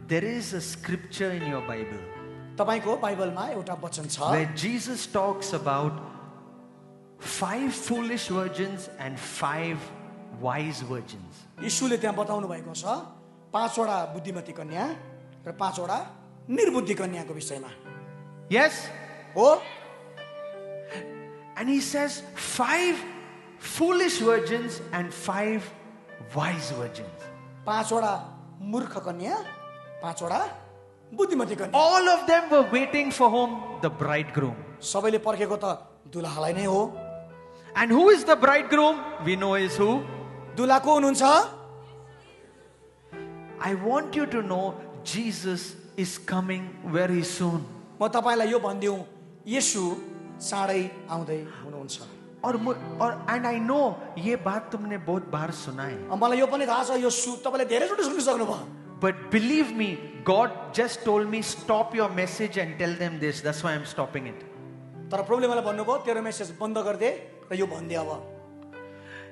there is a scripture in your Bible तपाईको बाइबलमा एउटा वचन छ where Jesus talks about 5 foolish virgins and 5 wise virgins. यीशुले त्यहाँ बताउनु भएको छ 5 वटा बुद्धिमती कन्या र 5 वटा निर्बुद्धि कन्याको विषयमा. Yes? हो? And he says 5 foolish virgins and 5 wise virgins. 5 वटा मूर्ख कन्या 5 वटा बुद्धिमती कन्या. All of them were waiting for whom? The bridegroom. सबैले पर्खेको त दुलाहालाई नै हो. And who is the bridegroom? We know is who? दुला को हुनुहुन्छ? I want you to know Jesus is coming very soon. म तपाईलाई यो भन्दिउ येशू चाँडै आउँदै हुनुहुन्छ. And I know ये बात तुमने बहुत बार सुना है. मलाई यो पनि थाहा छ यो तपाईले धेरैचोटि सुन्न सक्नुभयो. But believe me, God just told me stop your message and tell them this. That's why I'm stopping it. तर प्रभुले मलाई भन्नुभयो तेरो मेसेज बन्द गरिदे र यो भन्दे अब.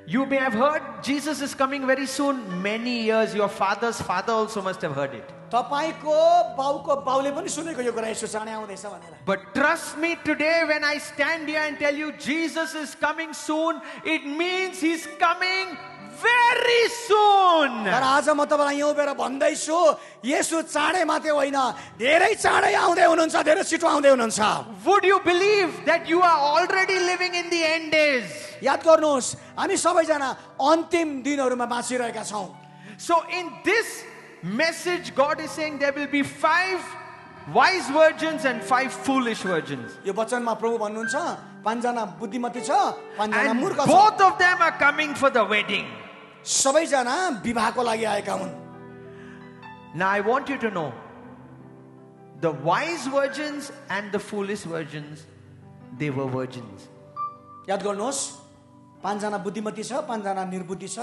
You may have heard Jesus is coming very soon. Many years. Your father's father also must have heard it. तपाईको बाउको बाउले पनि सुनेको यो कुरा येशू चाँडै आउँदैछ भनेर. But trust me today when I stand here and tell you Jesus is coming soon, it means he's coming very soon. तर आज म तपाईलाई यहाँ उभिएर भन्दैछु येशू चाँडै मात्रै होइन धेरै चाँडै आउँदै हुनुहुन्छ धेरै छिटो आउँदै हुनुहुन्छ. Would you believe that you are already living in the end days? याद गर्नुहोस् हामी सबैजना अन्तिम दिनहरुमा बाँचिरहेका छौं. So in this message God is saying there will be 5 wise virgins and 5 foolish virgins. यो वचनमा प्रभु भन्नुहुन्छ 5 जना बुद्धिमती छ 5 जना And मूर्ख छ. both of them are coming for the wedding. सबैजना विवाहको लागि आएका हुन्. Now I want you to know the wise virgins and the foolish virgins, they were virgins. याद गर्नुहोस् 5 जना बुद्धिमती छ 5 जना निर्बुद्धि छ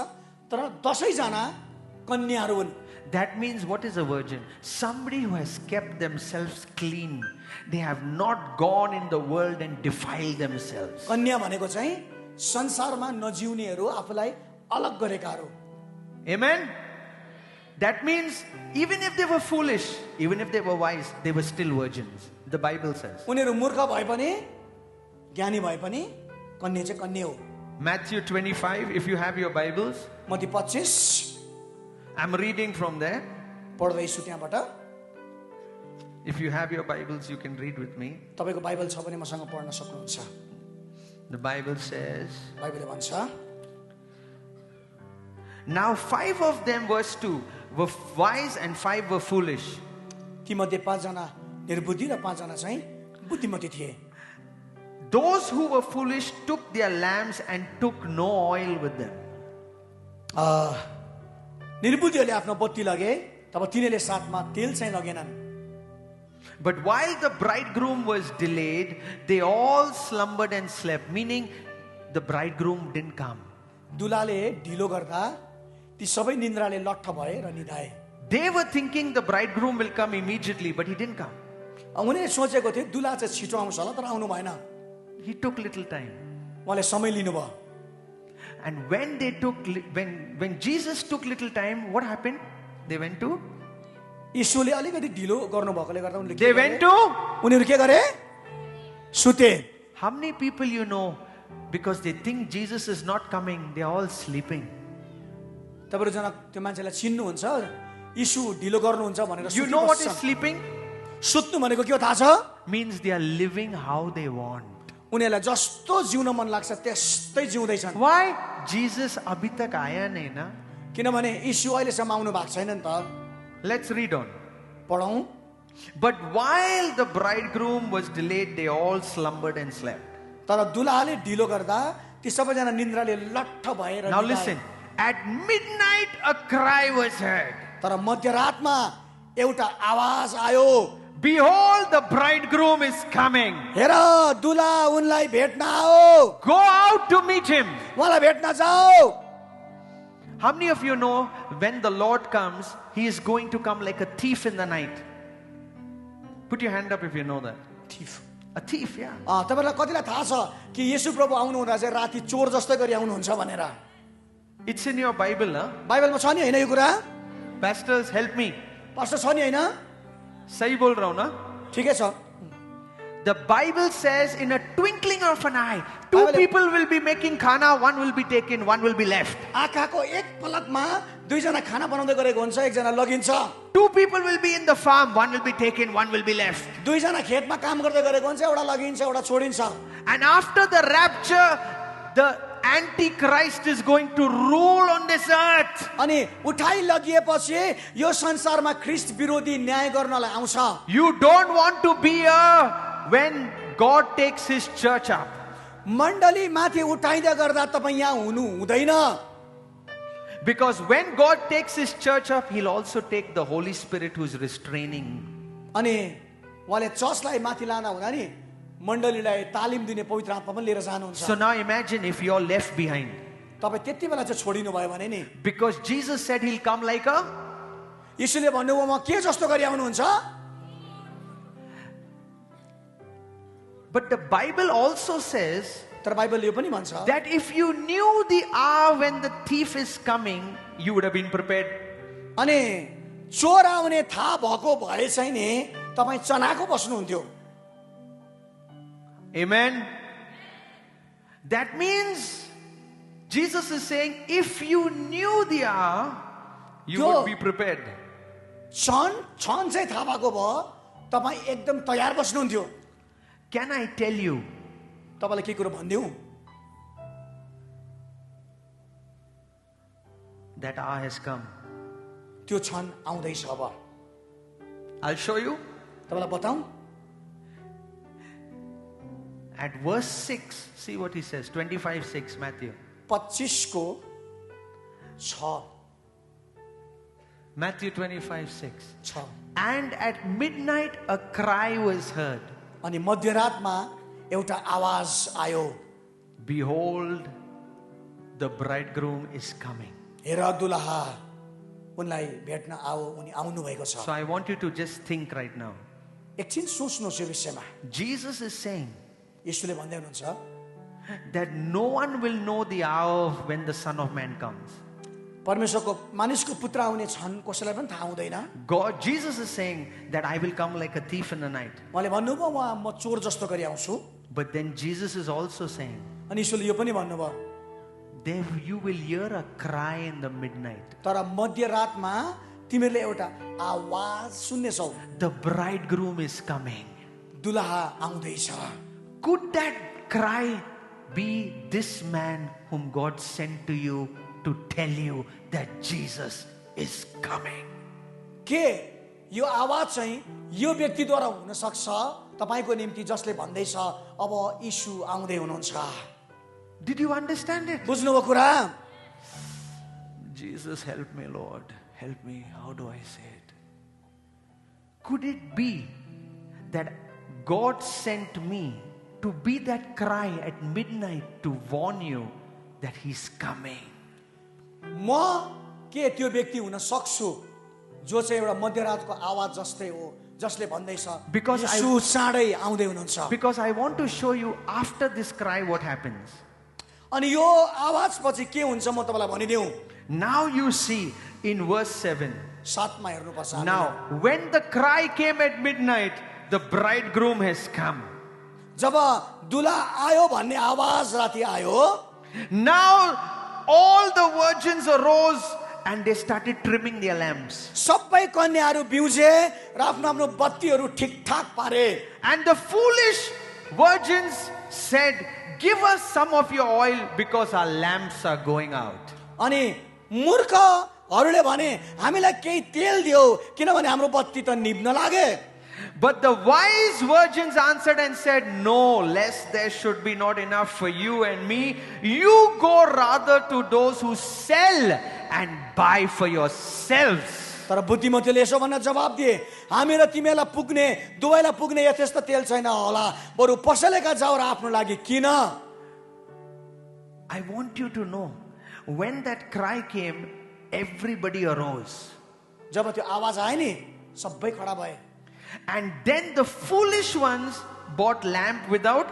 तर 10 जना कन्याहरू हुन्. That means what is a virgin? Somebody who has kept themselves clean. They have not gone in the world and defiled themselves. कन्या भनेको चाहिँ संसारमा नजिउनेहरू आफूलाई अलग गरेकाहरू. Amen? That means even if they were foolish, even if they were wise, they were still virgins. The Bible says. उनीहरू मूर्ख भए पनि ज्ञानी भए पनि कन्या चाहिँ कन्या हो. Matthew 25, if you have your Bibles. Matthew 25 I'm reading from there. पढ्दैछु त्यहाँबाट. If you have your Bibles, you can read with me. तपाईको बाइबल छ भने मसँग पढ्न सक्नुहुन्छ. The Bible says, बाइबलले भन्छ now 5 of them, verse 2, were wise and 5 were foolish. ती मध्ये 5 जना निर्बुद्धि र 5 जना चाहिँ बुद्धिमती थिए. Those who were foolish took their lamps and took no oil with them. निर्बुद्धिहरूले आफ्नो बत्ती लगे तब तिनीहरूले साथमा तेल चाहिँ लगेनन्. But while the bridegroom was delayed, they all slumbered and slept, meaning the bridegroom didn't come. दुलाले ढिलो गर्दा ती सबै निन्द्राले लट्ठ भए र निदाए. They were thinking the bridegroom will come immediately, but he didn't come. उनीहरूले सोचेको थिए दुला चाहिँ छिटो आउँछ होला तर आउनु भएन. He took little time. उहाँले समय लिनुभयो. And when Jesus took little time, what happened? They went to? यीशुले अलिकति ढिलो गर्नु भएकोले गर्दा उनीहरूले They went to? उनीहरू के गरे? सुते. How many people you know, because they think Jesus is not coming, they are all sleeping? तपाईहरु जना त्यो मान्छेलाई चिन्नुहुन्छ यीशु ढिलो गर्नुहुन्छ भनेर You know what is sleeping? सुत्नु भनेको के हो थाहा छ? Means they are living how they want. उनीहरूलाई जस्तो जिउन मन लाग्छ त्यस्तै जिउँदैछन्. Why? Jesus अभी तक आया नहीं ना. किनभने यीशु अहिलेसम्म आउनु भएको छैन नि त. Let's read on. पढौं. But while the bridegroom was delayed, they all slumbered and slept. तर दुलाले ढिलो गर्दा ती सबैजना निन्द्राले लट्ठ भएर. Now listen. At midnight a cry was heard. तर मध्यरातमा एउटा आवाज आयो. Behold, the bridegroom is coming. हेर दुला उनलाई भेट्न आओ. Go out to meet him. उहाँलाई भेट्न जाऊ. How many of you know when the Lord comes, he is going to come like a thief in the night? Put your hand up if you know that. Thief. A thief, yeah. तपाईलाई कतिलाई थाहा छ कि येशू प्रभु आउनु हुँदा चाहिँ राति चोर जस्तै गरी आउनुहुन्छ भनेर. It's in your Bible, huh? बाइबलमा छ नि हैन यो कुरा? Pastors, help me. पास्टर छ नि हैन? सही बोल रहा हूं ना? ठिकै छ। The Bible says in a twinkling of an eye, two Bible- people will be making khana, one will be taken, one will be left. आँखाको एक पलकमा दुईजना खाना बनाउँदै गरेको हुन्छ, एकजना लगिन्छ। Two people will be in the farm, one will be taken, one will be left. दुईजना खेतमा काम गर्दै गरेको हुन्छ, एउटा लगिन्छ, एउटा छोडिन्छ। And after the rapture, the Antichrist is going to rule on this earth. अनि उठाइ लगिएपछि यो संसारमा ख्रिस्ट विरोधी न्याय गर्नलाई आउँछ। You don't want to be here when God takes his church up. मण्डली माथि उठाइदै गर्दा तपाईँ यहाँ हुनु हुँदैन। Because when God takes his church up, he'll also take the Holy Spirit who's restraining. अनि उहाँले चर्चलाई माथि लाँदा हुँदा नि मण्डलीलाई तालिम दिने पवित्र आत्मा पनि लिएर जानुहुन्छ। So now imagine if you're left behind. तपाईँ त्यति बेला चाहिँ छोडिनु भयो भने नि, Because Jesus said he'll come like a... यीशुले भन्नुभयो म के जस्तो गरी आउनुहुन्छ? But the Bible also says तर बाइबलले यो पनि भन्छ that if you knew the hour when the thief is coming, you would have been prepared. अनि चोर आउने थाहा भएको भए चाहिँ नि तपाईँ चनाको बस्नुहुन्थ्यो। Amen. That means Jesus is saying if you knew the hour, you Yo. would be prepared. क्षण चाहिँ थाहा भएको भयो तपाईँ एकदम तयार बस्नुहुन्थ्यो। Can I tell you, तपाईँलाई के कुरो भनिदिउँ? that hour has come? त्यो क्षण आउँदैछ अब। I'll show you. तपाईँलाई बताऊँ? At verse 6, see what he says. 25:6, Matthew. 25 को 6 Matthew 25:6. 6 And at midnight a cry was heard. अनि मध्यरातमा एउटा आवाज आयो, Behold, the bridegroom is coming. हेर दुलहा उनलाई भेट्न आओ, उनी आउनु भएको छ। So I want you to just think right now. एकछिन सोच्नुहोस् यो विषयमा। Jesus is saying यीशुले भन्दै हुनुहुन्छ that no one will know the hour of when the Son of Man comes. परमेश्वरको मानिसको पुत्र आउने क्षण कसैलाई पनि थाहा हुँदैन। Jesus is saying that I will come like a thief in the night. उहाँले भन्नुभयो म चोर जस्तो गरी आउँछु। But then Jesus is also saying, अनि यीशुले यो पनि भन्नुभयो there you will hear a cry in the midnight. तर मध्यरातमा तिमीहरूले एउटा आवाज सुन्नेछौ, The bridegroom is coming. दुलहा आउँदैछ। Could that cry be this man whom God sent to you to tell you that Jesus is coming? के यो आवाज चाहिँ यो व्यक्तिद्वारा हुन सक्छ तपाईको निम्ति जसले भन्दैछ अब यीशु आउँदै हुनुहुन्छ? Did you understand it? बुझ्नुभयो कुरा? Jesus, help me, Lord. Help me. How do I say it? Could it be that God sent me to be that cry at midnight to warn you that He's coming? म के त्यो व्यक्ति हुन सक्छु जो चाहिँ एउटा मध्यरातको आवाज जस्तै हो, जसले भन्दैछ Because यीशु चाँडै आउँदै हुनुहुन्छ? Because I want to show you after this cry what happens. अनि यो आवाज पछि के हुन्छ म तपाईलाई भनिदिउँ। Now you see in verse 7. 7 मा हेर्नुपर्छ हामीले। Now, when the cry came at midnight, the bridegroom has come. जब दुला आयो भन्ने आवाज राति आयो, Now, all the virgins arose and they started trimming their lamps. सबै कन्याहरू बिउजे र आफ्नो आफ्नो बत्तीहरू ठिकठाक पारे। And the foolish virgins said, give us some of your oil because our lamps are going out. अनि मूर्खहरूले भने हामीलाई केही तेल दियो किनभने हाम्रो बत्ती त निभ्न लागे। But the wise virgins answered and said, no, lest there should be not enough for you and me. You go rather to those who sell and buy for yourselves. तर बुद्धिमतीले यसो भनेर जवाब दिए, हामी र तिमीलाई पुग्ने दुवैलाई पुग्ने यथेष्ट तेल छैन होला, बरु पसलेका जाऊ र आफ्नो लागि किन। I want you to know, when that cry came, everybody arose. जब त्यो आवाज आयो नि सबै खडा भए। And then the foolish ones bought lamp without.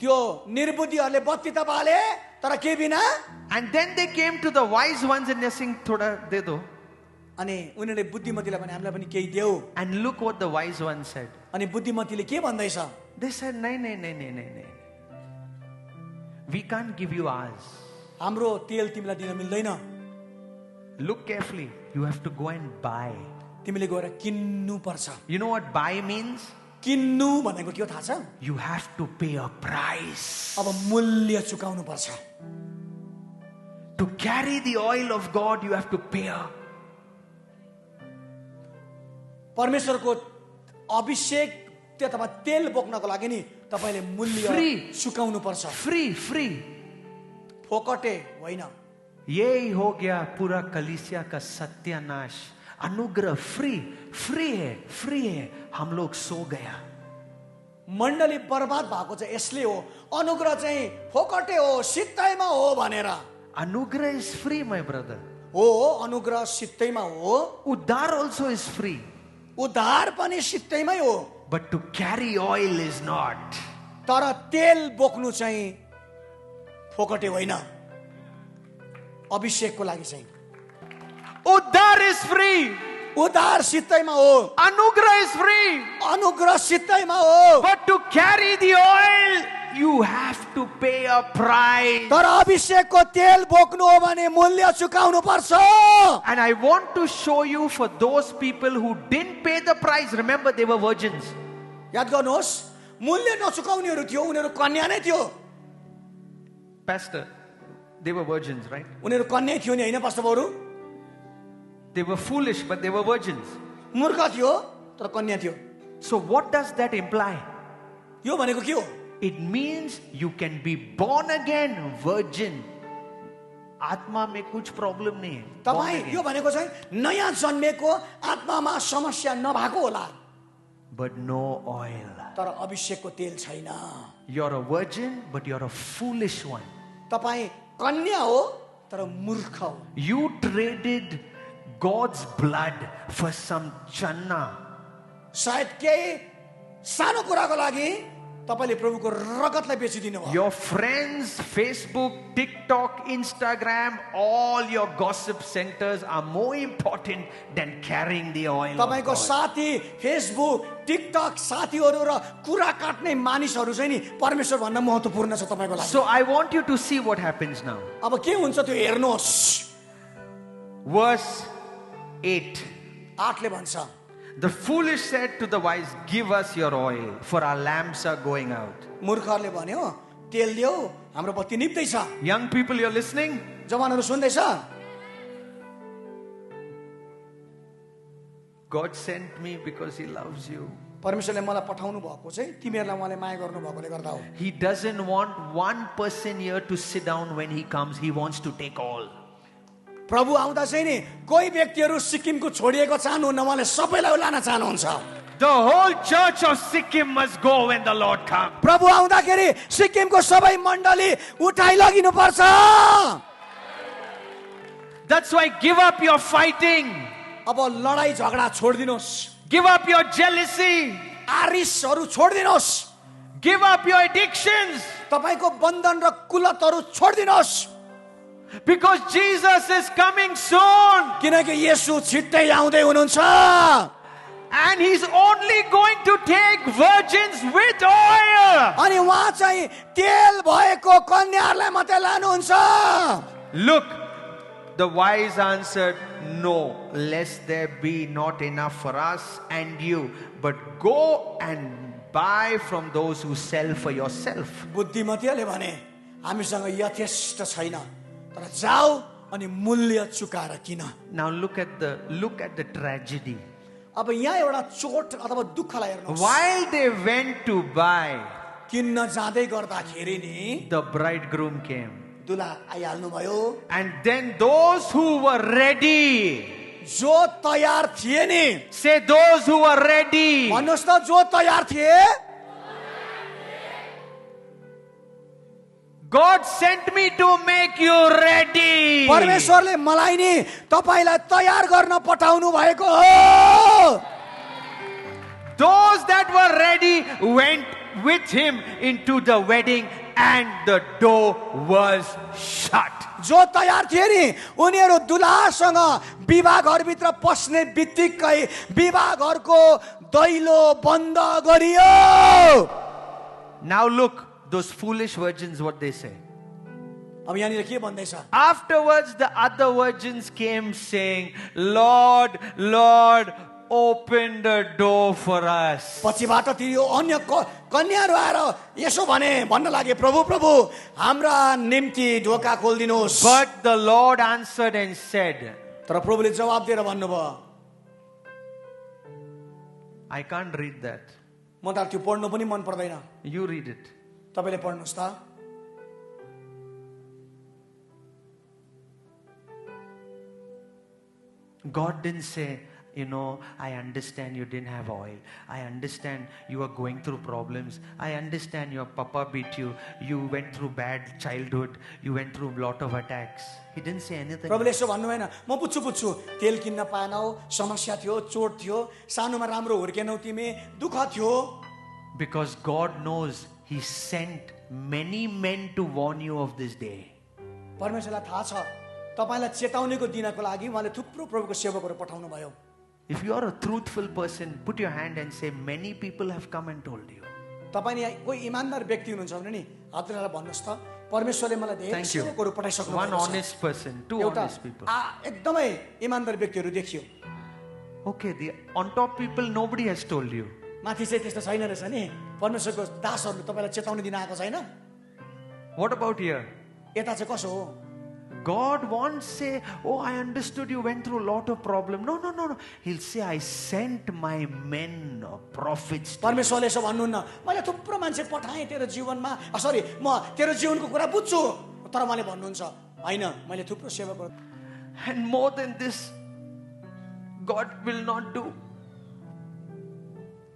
त्यो निर्बुद्धिहरूले बत्ती त बाले तर के बिना। And then they came to the wise ones and they saying, thoda de do. अनि उनीहरूले बुद्धिमतीलाई भने हामीलाई पनि केही देऊ। And look what the wise one said. अनि बुद्धिमतीले के भन्दैछ? They said, "No, no, no, no, no, no. We can't give you ours." हाम्रो तेल तिमीलाई दिन मिल्दैन। Look carefully. You have to go and buy. तिमीले गएर किन्नु पर्छ। You know what buy means? किन्नु भनेको के हो थाहा छ? You have to pay a price. अब मूल्य चुकाउनु पर्छ। To carry the oil of God, you have to pay a. परमेश्वरको अभिषेक अथवा तेल बोक्नको लागि नि तपाईले मूल्य चुकाउनु पर्छ। Free. फोकटे होइन। यही हो गया पूरा कलीसिया का सत्यानाश। अनुग्रह फ्री है, हम लोग सो गया। मण्डली बर्बाद भएको चाहिँ यसले हो, अनुग्रह चाहिँ फोकटे हो, सित्तैमा हो भनेर। अनुग्रह is free, my brother. हो, अनुग्रह सित्तैमा हो। उद्धार also is free. उद्धार पनि सित्तैमै हो। But to carry oil is not. तर तेल बोक्नु चाहिँ फोकटे होइन, अभिषेकको लागि चाहिँ। उद्धार is free. उद्धार सित्तैमा हो। अनुग्रह is free. अनुग्रह सित्तैमा हो। But to carry the oil, you have to pay a price. तर अभिषेकको तेल बोक्नु हो भने मूल्य चुकाउनु पर्छ। And I want to show you for those people who didn't pay the price. Remember, they were virgins. याद गर्नुहोस्, मूल्य नचुकाउनेहरू थियो, उनीहरू कन्या नै थियो। Pastor, they were virgins, right? उनीहरू कन्या थियो नि हैन पास्टर बाबु? They were foolish, but they were virgins. मूर्ख थियो तर कन्या थियो। So what does that imply? यो भनेको के हो? It means you can be born again, virgin. आत्मा में कुछ प्रॉब्लम नहीं है। तपाईं यो भनेको चाहिँ नयाँ जन्मेको आत्मामा समस्या नभएको होला। But no oil. तर अभिषेकको तेल छैन। You're a virgin, but you're a foolish one. तपाईं कन्या हो तर मूर्ख हो। You traded God's blood for some channa. सायद केही सानो कुराको लागि तपाईले प्रभुको रगतलाई बेचिदिनु भयो। Your friends, Facebook, TikTok, Instagram, all your gossip centers are more important than carrying the oil. तपाईको साथी, फेसबुक, टिकटक साथीहरु र कुरा काट्ने मानिसहरु चाहिँ नि परमेश्वर भन्दा महत्त्वपूर्ण छ तपाईको लागि। So I want you to see what happens now. अब के हुन्छ त्यो हेर्नुहोस्। Verse 8. 8 ले भन्छ, The foolish said to the wise, "Give us your oil, for our lamps are going out." मूर्खहरुले भन्यो, तेल देऊ, हाम्रो बत्ती निप्दैछ। Young people, you're listening? जवानहरु सुन्दैछ? God sent me because He loves you. परमेश्वरले मलाई पठाउनु भएको चाहिँ तिमीहरुलाई उहाँले माया गर्नु भएकोले गर्दा हो। He doesn't want one person here to sit down when He comes. He wants to take all. प्रभु आउँदा चाहिँ नि कोही व्यक्तिहरु सिक्किमको छोडिएको चाहनुहुन्न, उहाँले सबैलाई लान चाहनुहुन्छ। The whole church of Sikkim must go when the Lord comes. प्रभु आउँदाखेरि सिक्किमको सबै मण्डली उठाइ लगिनु पर्छ। That's why give up your fighting. अब लडाई झगडा छोड्दिनुस्। Give up your jealousy. आरिसहरु छोड्दिनुस्। Give up your addictions. तपाईको बन्धन र कुलतहरु छोड्दिनुस्। Because Jesus is coming soon. किनकि येशू छिट्टै आउँदै हुनुहुन्छ। And He's only going to take virgins with oil. अनि उहाँ चाहिँ तेल भएको कन्याहरुलाई मात्रै लानुहुन्छ। Look, the wise answered, "No, lest there be not enough for us and you, but go and buy from those who sell for yourself." बुद्धिमतीले भने हामीसँग यथेष्ट छैन, तर जाऊ अनि मूल्य चुकाएर किन। Now look at the tragedy. अब यहाँ एउटा चोट अथवा दुःखलाई हेर्नुहोस्। While they went to buy, किन्न जाँदै गर्दाखेरि नि the bridegroom came. दुल्हा आइहाल्नु भयो। And then those who were ready, जो तयार थिए नि, say those who were ready, भन्नुहोस् त जो तयार थिए। God sent me to make you ready. परमेश्वरले मलाई नि तपाईलाई तयार गर्न पठाउनु भएको हो। Those that were ready went with Him into the wedding, and the door was shut. जो तयार थिए नि उनीहरू दुलासँग विवाह घरभित्र पस्ने बित्तिकै विवाह घरको दैलो बन्द गरियो. Now look, those foolish virgins, what they say. अब यहाँनिर के भन्दैछ? Afterwards, the other virgins came saying, Lord, Lord, open the door for us. पछिबाट त्यो अन्य कन्याहरू आएर यसो भन्न लागे, प्रभु प्रभु हाम्रा निम्ति ढोका खोलिदिनुहोस्. But the Lord answered and said, तर प्रभुले जवाब दिएर भन्नुभयो. I can't read that. म त त्यो पढ्नु पनि मन पर्दैन. You read it. तपाईले पढ्नुस् त. God didn't say, I understand you didn't have oil. I understand you are going through problems. I understand your papa beat you. You went through bad childhood. You went through a lot of attacks. He didn't say anything. प्रभुले यसो भन्नु भएन, म पुच्छु तेल किन्न पाएनौ, समस्या थियो, चोट थियो, सानोमा राम्रो हुर्केनौ तिमी, दुःख थियो. Because God knows He sent many men to warn you of this day. परमेश्वरलाई थाहा छ तपाईलाई चेताउनेको दिनको लागि उहाँले थुप्रो प्रभुको सेवकहरू पठाउनु भयो. If you are a truthful person, put your hand and say, many people have come and told you. तपाईं यहाँ कोही इमानदार व्यक्ति हुनुहुन्छ भने नि हात उठाएर भन्नुस् त, परमेश्वरले मलाई धेरै सेवकहरू पठाइसक्नु भएको छ. One honest person, two honest people. एकदमै इमानदार व्यक्तिहरू देखियो. Okay, the on top people nobody has told you. माथि चाहिँ त्यस्तो छैन रहेछ नि. परमेश्वरको दासहरूले तपाईलाई चेताउनी दिन आएको छैन. What about here? यता चाहिँ कसो हो? God won't say, oh, I understood you went through a lot of problems. No. He'll say, I sent my men or prophets. परमेश्वरले यसो भन्नुहुन्न, मैले थुप्रो मान्छे पठाएँ तेरो जीवनमा, सरी म तेरो जीवनको कुरा बुझ्छु, तर मैले भन्नुहुन्छ हैन मैले थुप्रो सेवकहरू. And more than this, God will not do.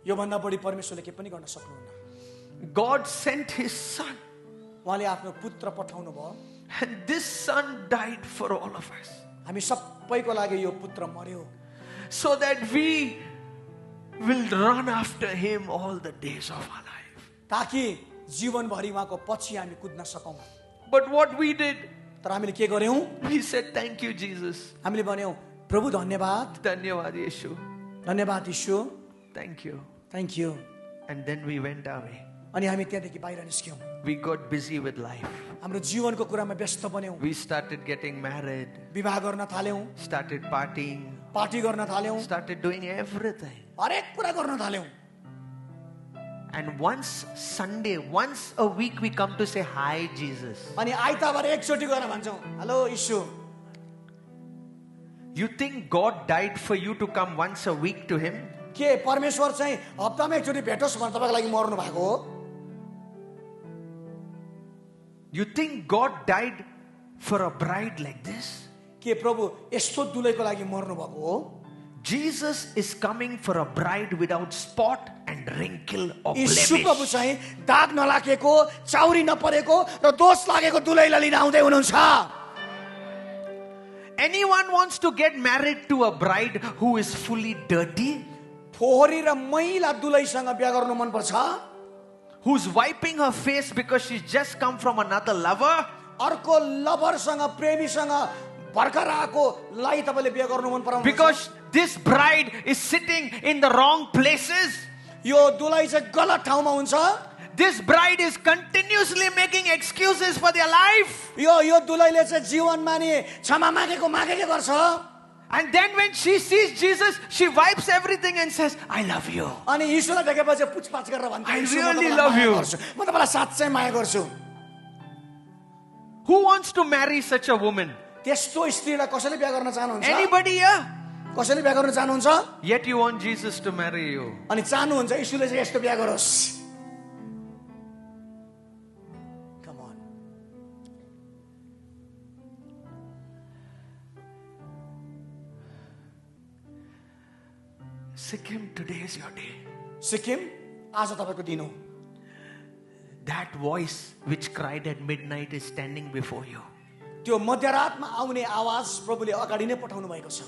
यो भन्दा बढी परमेश्वरले के पनि गर्न सक्नुहुन्न. God sent His Son. उहाँले आफ्नो पुत्र पठाउनु भयो. And this Son died for all of us. हामी सबैको लागि यो पुत्र मर्यो. So that we will run after Him all the days of our life. ताकि जीवनभरि उहाँको पछि हामी कुद्न सकौं. But what we did, तर हामीले के गर्यौं? we said, thank you, Jesus. हामीले भन्यौं, प्रभु धन्यवाद. धन्यवाद येशू. धन्यवाद यीशु. Thank you. Thank you. And then we went our way. अनि हामी त्यहाँदेखि बाहिर निस्क्यौं. We got busy with life. हाम्रो जीवनको कुरामा व्यस्त बन्यौं. We started getting married. विवाह गर्न थाल्यौं. Started partying. पार्टी गर्न थाल्यौं. Started doing everything. हरेक कुरा गर्न थाल्यौं. And once a week we come to say hi Jesus. अनि आइतबार एकचोटी गएर भन्छौं, हेलो यीशु. You think God died for you to come once a week to Him? के परमेश्वर चाहिँ हप्तामा एकचोटी भेटोस् भनेर तपाईको लागि मर्नु भएको हो? You think God died for a bride like this? के प्रभु यस्तो दुलैको लागि मर्नु भएको हो? Jesus is coming for a bride without spot and wrinkle or blemish. यीशु प्रभु चाहिँ दाग नलागेको, चाउरी नपरेको र दोष लागेको दुलैलाई लिन आउँदै हुनुहुन्छ. Anyone wants to get married to a bride who is fully dirty? फोहोरी र मैला दुलैसँग बिहे गर्नु मन पर्छ? Who's wiping her face because she's just come from another lover? अर्को लभरसँग प्रेमीसँग भर्खर आएकोलाई तपाईले बिहे गर्नु मन पराउनुहुन्छ? Because this bride is sitting in the wrong places. यो दुलै चाहिँ गलत ठाउँमा हुन्छ. This bride is continuously making excuses for their life. यो दुलैले चाहिँ जीवनमा नि क्षमा मागेकै गर्छ. And then when she sees Jesus, she wipes everything and says, I love you. अनि यीशुलाई देखेपछि पुछपाछ गरेर भन्छ, I really love you. म तपाईलाई साच्चै माया गर्छु. Who wants to marry such a woman? त्यस्तो स्त्रीलाई कसैले बिहे गर्न चाहनुहुन्छ? Anybody here? कसैले बिहे गर्न चाहनुहुन्छ? Yet you want Jesus to marry you. अनि चाहनुहुन्छ यीशुले चाहिँ यस्तो बिहे गरोस्. Come on. Sikkim, today is your day. Sikkim आज तपाईको दिन हो. That voice which cried at midnight is standing before you. त्यो मध्यरातमा आउने आवाज प्रभुले अगाडि नै पठाउनु भएको छ.